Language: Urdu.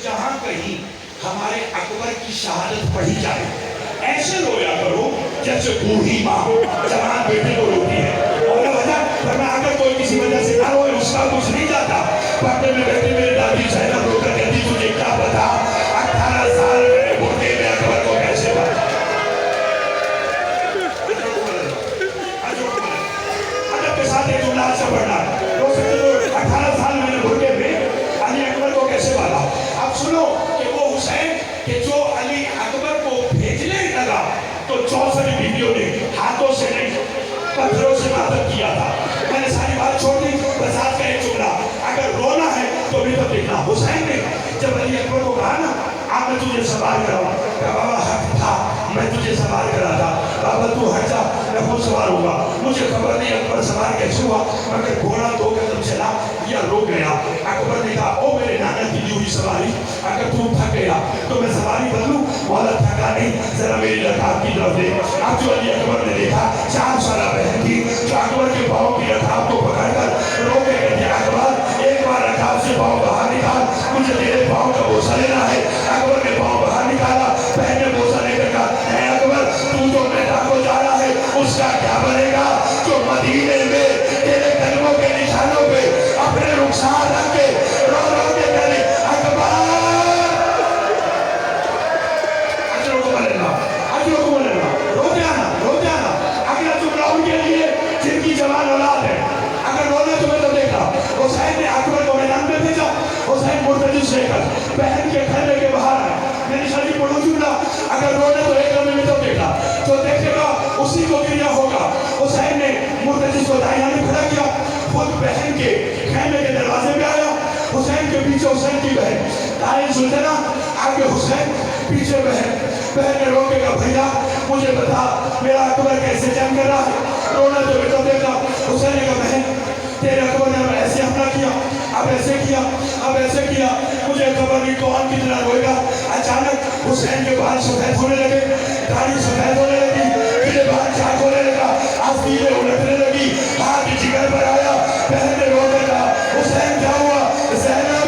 جہاں کہیں ہمارے اکبر کی شہادت پڑھی جائے ایسے رویا کرو جیسے بوڑھی ماں جوان بیٹے کو روتی ہے. اور وجہ ورنہ اگر کوئی کسی وجہ سے نہ روئے اس کا کچھ نہیں جاتا. پردے میں بیٹھی میری دادی زینب رو کر کہتی تجھے کیا پتا 18 سال میں بوڑھے میں اکبر کو کیسے بتا. ادب کے ساتھ ایک جملہ سے پڑھنا رو سکتے تو 18 سال میں نے بوڑھے میں علی اکبر کو کیسے بالا. اب سنو کہ وہ حسین کہ جو علی اکبر کو بھیجنے لگا تو 64 بیویوں نے ہاتھوں سے نہیں پتھروں سے ماتم کیا تھا. میں نے ساری بات چھوڑ دی. بسات کا ایک جملہ اگر رونا ہے تو بھی تو دیکھنا. حسین نے جب علی اکبر کو کہا نا آپ میں تجھے سوال کراؤں کہ بابا حق تھا میں تجھے سوال کرا تھا بابا تو ہٹ جا میں خود سوال ہوگا. مجھے خبر نہیں اکبر سوال کیسے ہوا مگر گھوڑا 2 قدم چلا یا روک گیا. اکبر نے کہا او میرے نانا کی دی ہوئی سواری اگر تو تھک گیا تو میں سواری بدلوں. مولا تھکا نہیں ذرا میری رکاب کی طرف دے. اب جو علی اکبر نے دیکھا 4 سالہ بہن تھی جو اکبر کے پاؤں کی رکاب کو پکڑ کر رو کے کہتے اکبر ایک بار رکاب سے پاؤں باہر نکال مجھے تیرے پاؤں کا بوسہ لینا ہے. اکبر نے پاؤں باہر نکالا بہن نے بوسہ لے کر کہا اے اکبر تو جو میدان کو جا رہا ہے اس کا کیا بنے گا جو مدینے میں تیرے قدموں کے نشانوں پہ اپنے رخسار رکھ کے رو رو کے کہنے اکبر روتے آنا. اگلا جملہ ان کے لیے جن کی جوان اولاد ہے اگر رونا تمہیں تو دیکھا. حسین نے اکبر کو میدان میں بھیجا. حسین مرتجز لے کر بہن کے خیمے کے باہر ہے. میری شادی پڑھو جملہ اگر رونا تو ایک لمحے میں تو دیکھا جو دیکھے گا اسی کو گریا ہوگا. حسین نے مرتجز کو دائیں ہاتھ کھڑا کیا خود بہن کے خیمے کے دروازے پہ آیا. حسین کے پیچھے حسین کی بہن دائیں سلطنہ آگے حسین پیچھے بہن. بہن نے رو کے کہا بھیا مجھے بتا میرا اکبر کیسے جنگ کر رہا ہے رونا تو بیٹا دیکھا. حسین نے کہا بہن تیرے اکبر نے ایسے حملہ کیا اب ایسے کیا اب ایسے کیا مجھے خبر نہیں کون کتنا روئے گا. اچانک حسین کے بال سفید ہونے لگے داڑھی سفید ہونے لگی پھر بال چاک ہونے لگا آستینیں الٹنے لگی ہاتھ جگر پر آیا. بہن نے رو کے کہا حسین کیا ہوا. زینب